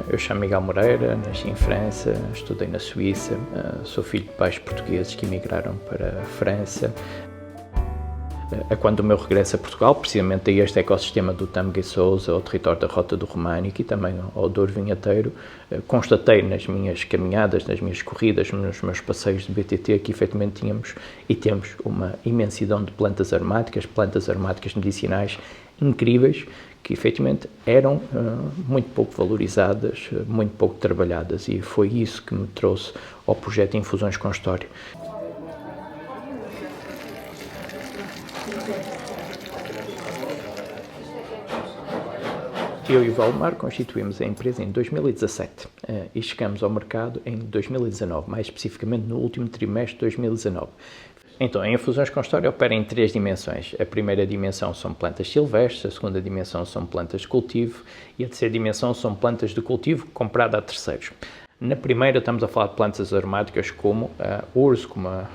Eu chamo Miguel Moreira, nasci em França, estudei na Suíça, sou filho de pais portugueses que emigraram para a França. Quando o meu regresso a Portugal, precisamente a este ecossistema do Tâmega e Sousa, ao território da Rota do Românico e também ao Douro Vinheteiro, constatei nas minhas caminhadas, nas minhas corridas, nos meus passeios de BTT, que efetivamente tínhamos e temos uma imensidão de plantas aromáticas medicinais incríveis, que efetivamente eram muito pouco valorizadas, muito pouco trabalhadas, e foi isso que me trouxe ao projeto Infusões com História. Eu e o Valdemar constituímos a empresa em 2017 e chegamos ao mercado em 2019, mais especificamente no último trimestre de 2019. Então, a Infusões com História opera em 3 dimensões. A primeira dimensão são plantas silvestres, a segunda dimensão são plantas de cultivo e a terceira dimensão são plantas de cultivo compradas a terceiros. Na primeira estamos a falar de plantas aromáticas como a urso, como a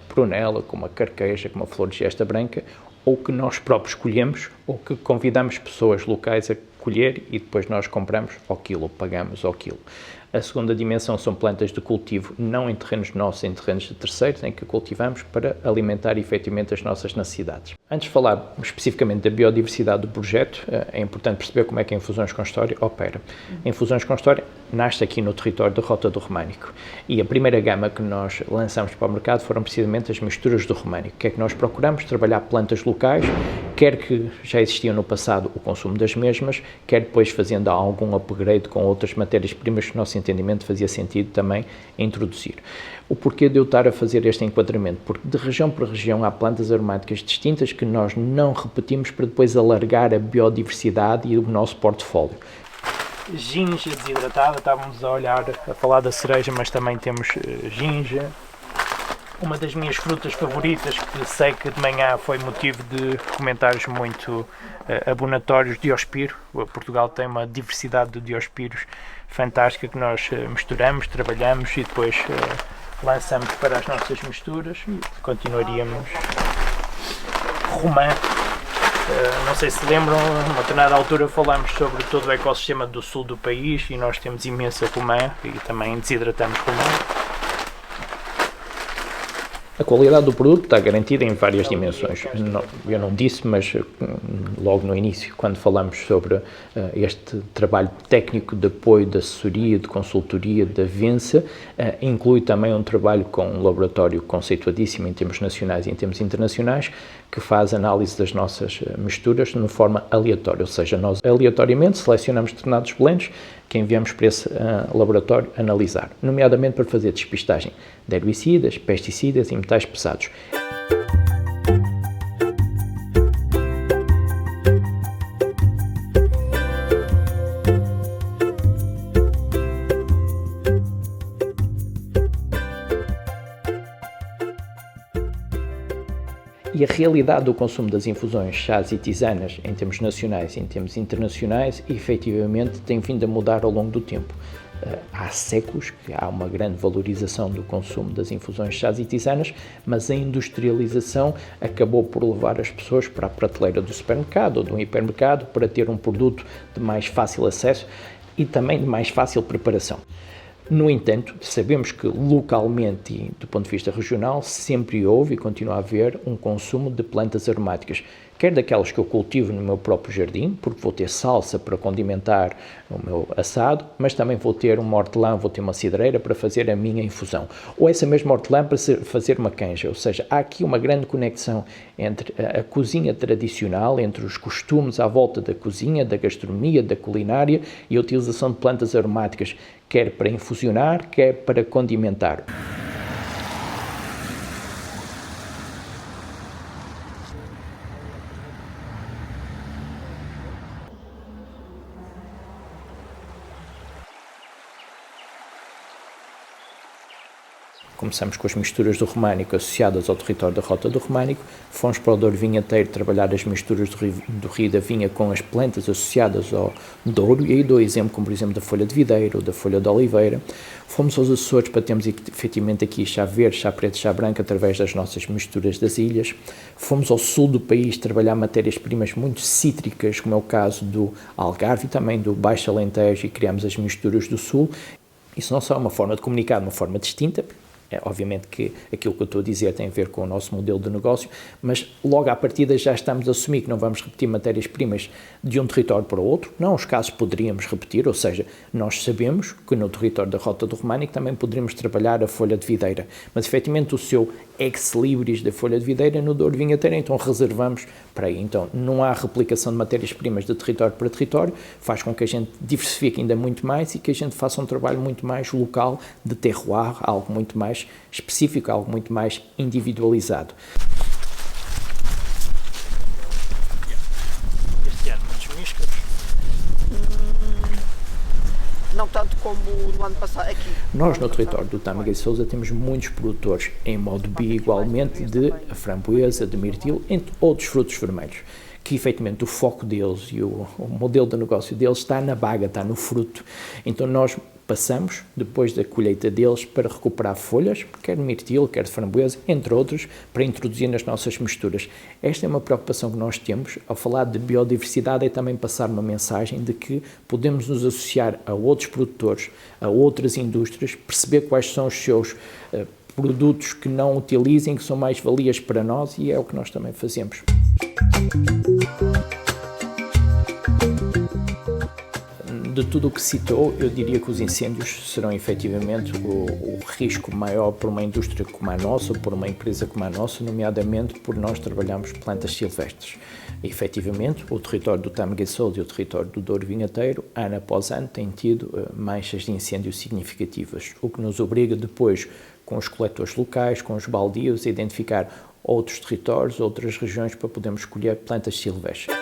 prunella, como a carqueja, como a flor de gesta branca, ou que nós próprios colhemos, ou que convidamos pessoas locais a colher e depois nós compramos ao quilo, ou pagamos ao quilo. A segunda dimensão são plantas de cultivo, não em terrenos nossos, em terrenos de terceiros, em que cultivamos para alimentar efetivamente as nossas necessidades. Antes de falar especificamente da biodiversidade do projeto, é importante perceber como é que a Infusões com História opera. A Infusões com História nasce aqui no território da Rota do Românico e a primeira gama que nós lançamos para o mercado foram precisamente as misturas do Românico. O que é que nós procuramos? Trabalhar plantas locais, quer que já existiam no passado o consumo das mesmas, quer depois fazendo algum upgrade com outras matérias-primas que o nosso entendimento fazia sentido também introduzir. O porquê de eu estar a fazer este enquadramento? Porque de região para região há plantas aromáticas distintas que nós não repetimos para depois alargar a biodiversidade e o nosso portfólio. Ginja desidratada, estávamos a falar da cereja, mas também temos ginja. Uma das minhas frutas favoritas, que sei que de manhã foi motivo de comentários muito abonatórios, Diospiro. Portugal tem uma diversidade de Diospiros fantástica que nós misturamos, trabalhamos e depois lançamos para as nossas misturas e continuaríamos. Romã, não sei se lembram, a uma determinada altura falámos sobre todo o ecossistema do sul do país e nós temos imensa romã e também desidratamos romã. A qualidade do produto está garantida em várias dimensões. Eu não disse, mas logo no início, quando falamos sobre este trabalho técnico de apoio, de assessoria, de consultoria da Vensa, inclui também um trabalho com um laboratório conceituadíssimo em termos nacionais e em termos internacionais, que faz análise das nossas misturas de uma forma aleatória, ou seja, nós aleatoriamente selecionamos determinados blends que enviamos para esse laboratório analisar, nomeadamente para fazer despistagem de herbicidas, pesticidas e metais pesados. E a realidade do consumo das infusões, chás e tisanas, em termos nacionais e em termos internacionais, efetivamente tem vindo a mudar ao longo do tempo. Há séculos que há uma grande valorização do consumo das infusões, chás e tisanas, mas a industrialização acabou por levar as pessoas para a prateleira do supermercado ou do hipermercado para ter um produto de mais fácil acesso e também de mais fácil preparação. No entanto, sabemos que localmente e do ponto de vista regional sempre houve e continua a haver um consumo de plantas aromáticas, quer daquelas que eu cultivo no meu próprio jardim, porque vou ter salsa para condimentar o meu assado, mas também vou ter uma hortelã, vou ter uma cidreira para fazer a minha infusão, ou essa mesma hortelã para fazer uma canja, ou seja, há aqui uma grande conexão entre a cozinha tradicional, entre os costumes à volta da cozinha, da gastronomia, da culinária e a utilização de plantas aromáticas, quer para infusionar, quer para condimentar. Começamos com as misturas do Românico associadas ao território da Rota do Românico, fomos para o Douro Vinheteiro trabalhar as misturas do Rio da Vinha com as plantas associadas ao Douro, e aí dou exemplo como, por exemplo, da folha de videira ou da folha de oliveira. Fomos aos Açores para termos efetivamente aqui chá verde, chá preto, chá branco através das nossas misturas das ilhas. Fomos ao sul do país trabalhar matérias-primas muito cítricas, como é o caso do Algarve e também do Baixo Alentejo, e criámos as misturas do sul. Isso não só é uma forma de comunicar de uma forma distinta, obviamente que aquilo que eu estou a dizer tem a ver com o nosso modelo de negócio, mas logo à partida já estamos a assumir que não vamos repetir matérias-primas de um território para o outro. Não, os casos poderíamos repetir, ou seja, nós sabemos que no território da Rota do Românico também poderíamos trabalhar a folha de videira, mas efetivamente o seu ex-libris da folha de videira no Douro Vinheteiro, então reservamos para aí. Então não há replicação de matérias-primas de território para território, faz com que a gente diversifique ainda muito mais e que a gente faça um trabalho muito mais local, de terroir, algo muito mais específico, algo muito mais individualizado. Este ano muitos míscaros? Não tanto como no ano passado aqui. Nós no território do Tâmega e Sousa temos muitos produtores em modo bi igualmente de framboesa, de mirtilo, entre outros frutos vermelhos, que efetivamente o foco deles e o modelo de negócio deles está na baga, está no fruto. Então nós passamos, depois da colheita deles, para recuperar folhas, quer de mirtilo, quer de framboesa, entre outros, para introduzir nas nossas misturas. Esta é uma preocupação que nós temos. Ao falar de biodiversidade, é também passar uma mensagem de que podemos nos associar a outros produtores, a outras indústrias, perceber quais são os seus produtos que não utilizem, que são mais valias para nós, e é o que nós também fazemos. De tudo o que citou, eu diria que os incêndios serão efetivamente o risco maior por uma indústria como a nossa, ou por uma empresa como a nossa, nomeadamente por nós trabalharmos plantas silvestres. E, efetivamente, o território do Tâmega e Sousa e o território do Douro Vinheteiro, ano após ano, têm tido manchas de incêndio significativas, o que nos obriga depois, com os coletores locais, com os baldios, a identificar outros territórios, outras regiões para podermos escolher plantas silvestres.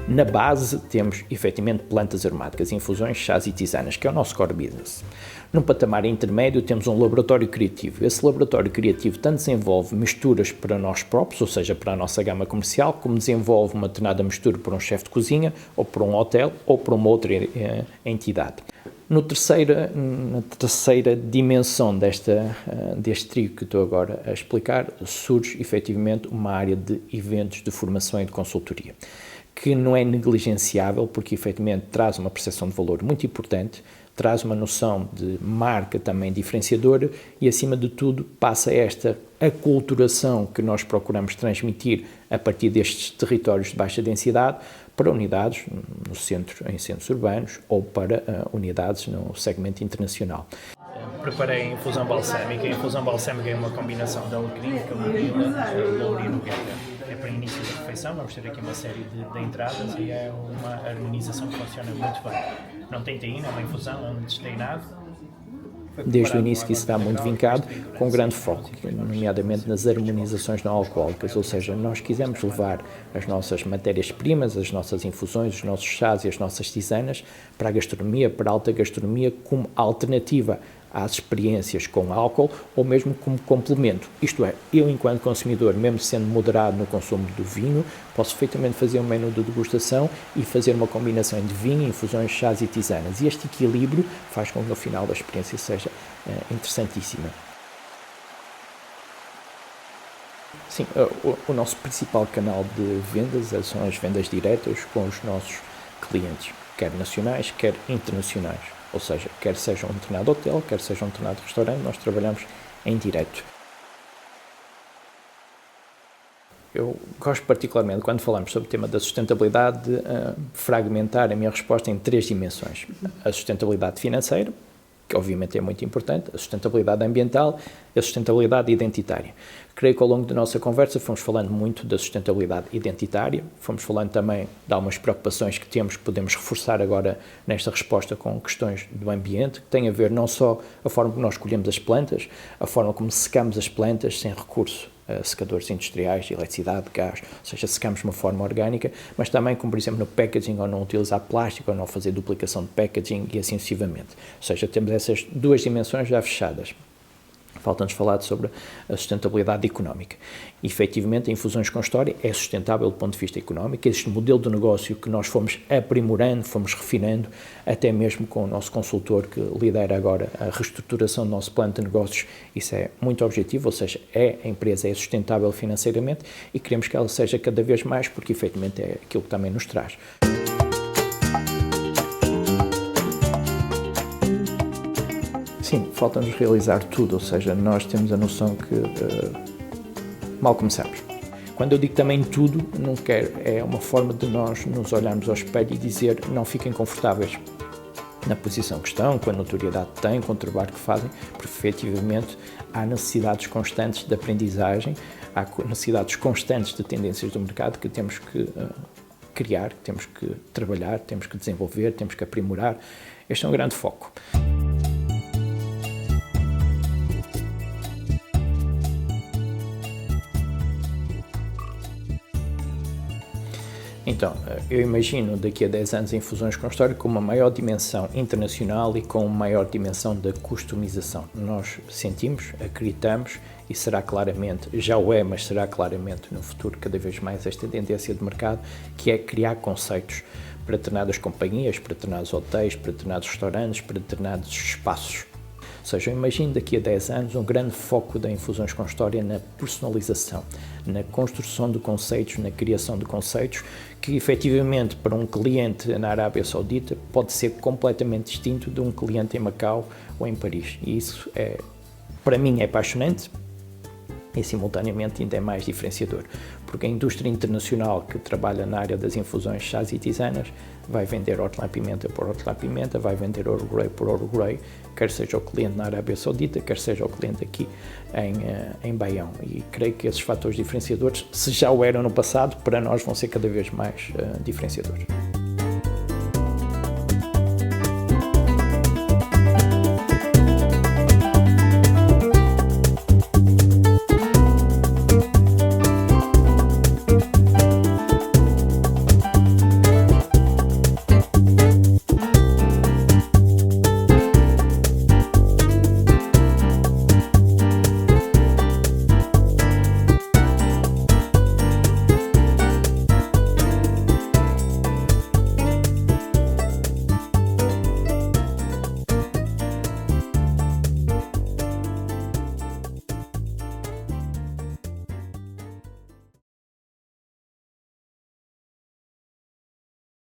Na base temos, efetivamente, plantas aromáticas, infusões, chás e tisanas, que é o nosso core business. No patamar intermédio temos um laboratório criativo. Esse laboratório criativo tanto desenvolve misturas para nós próprios, ou seja, para a nossa gama comercial, como desenvolve uma determinada mistura para um chefe de cozinha, ou para um hotel, ou para uma outra entidade. Na terceira dimensão deste trio que estou agora a explicar, surge efetivamente uma área de eventos de formação e de consultoria, que não é negligenciável, porque efetivamente traz uma percepção de valor muito importante, traz uma noção de marca também diferenciadora e, acima de tudo, passa esta aculturação que nós procuramos transmitir a partir destes territórios de baixa densidade para unidades em centros urbanos ou para unidades no segmento internacional. Preparei a infusão balsâmica. A infusão balsâmica é uma combinação de alecrim, camomila, louro e nogueira. É para início da refeição, vamos ter aqui uma série de entradas e é uma harmonização que funciona muito bem. Não tem taína, é uma infusão, é um desteinado. Desde o início que isso está muito vincado, com grande foco, nomeadamente nas harmonizações não alcoólicas, ou seja, nós quisemos levar as nossas matérias-primas, as nossas infusões, os nossos chás e as nossas tisanas para a gastronomia, para a alta gastronomia, como alternativa às experiências com álcool ou mesmo como complemento. Isto é, eu enquanto consumidor, mesmo sendo moderado no consumo do vinho, posso perfeitamente fazer um menu de degustação e fazer uma combinação de vinho, infusões, chás e tisanas. E este equilíbrio faz com que no final da experiência seja interessantíssima. Sim, o nosso principal canal de vendas são as vendas diretas com os nossos clientes, quer nacionais, quer internacionais. Ou seja, quer seja um determinado hotel, quer seja um determinado restaurante, nós trabalhamos em direto. Eu gosto particularmente, quando falamos sobre o tema da sustentabilidade, de fragmentar a minha resposta em 3 dimensões. A sustentabilidade financeira, que obviamente é muito importante, a sustentabilidade ambiental e a sustentabilidade identitária. Creio que ao longo da nossa conversa fomos falando muito da sustentabilidade identitária, fomos falando também de algumas preocupações que temos, que podemos reforçar agora nesta resposta com questões do ambiente, que têm a ver não só a forma como nós escolhemos as plantas, a forma como secamos as plantas sem recurso secadores industriais, de eletricidade, de gás, ou seja, secamos de uma forma orgânica, mas também como, por exemplo, no packaging, ou não utilizar plástico, ou não fazer duplicação de packaging e assim sucessivamente. Ou seja, temos essas duas dimensões já fechadas. Falta-nos falar sobre a sustentabilidade económica. E, efetivamente, a Infusões com História é sustentável do ponto de vista económico. Este modelo de negócio que nós fomos aprimorando, fomos refinando, até mesmo com o nosso consultor que lidera agora a reestruturação do nosso plano de negócios, isso é muito objetivo, ou seja, a empresa é sustentável financeiramente e queremos que ela seja cada vez mais, porque, efetivamente, é aquilo que também nos traz. Sim, falta-nos realizar tudo, ou seja, nós temos a noção que mal começamos. Quando eu digo também tudo, não quero, é uma forma de nós nos olharmos ao espelho e dizer não fiquem confortáveis na posição que estão, com a notoriedade que têm, com o trabalho que fazem, porque efetivamente há necessidades constantes de aprendizagem, há necessidades constantes de tendências do mercado que temos que criar, que temos que trabalhar, temos que desenvolver, temos que aprimorar. Este é um grande foco. Então, eu imagino daqui a 10 anos Infusões com História com uma maior dimensão internacional e com uma maior dimensão da customização. Nós sentimos, acreditamos e será claramente, já o é, mas será claramente no futuro cada vez mais esta tendência de mercado, que é criar conceitos para determinadas companhias, para determinados hotéis, para determinados restaurantes, para determinados espaços. Ou seja, eu imagino daqui a 10 anos um grande foco da Infusões com História na personalização, na construção de conceitos, na criação de conceitos que efetivamente para um cliente na Arábia Saudita pode ser completamente distinto de um cliente em Macau ou em Paris. E isso para mim é apaixonante e simultaneamente ainda é mais diferenciador, porque a indústria internacional que trabalha na área das infusões, chás e tisanas vai vender hortelã-pimenta por hortelã-pimenta, vai vender Earl Grey por Earl Grey, quer seja o cliente na Arábia Saudita, quer seja o cliente aqui em Baião. E creio que esses fatores diferenciadores, se já o eram no passado, para nós vão ser cada vez mais diferenciadores.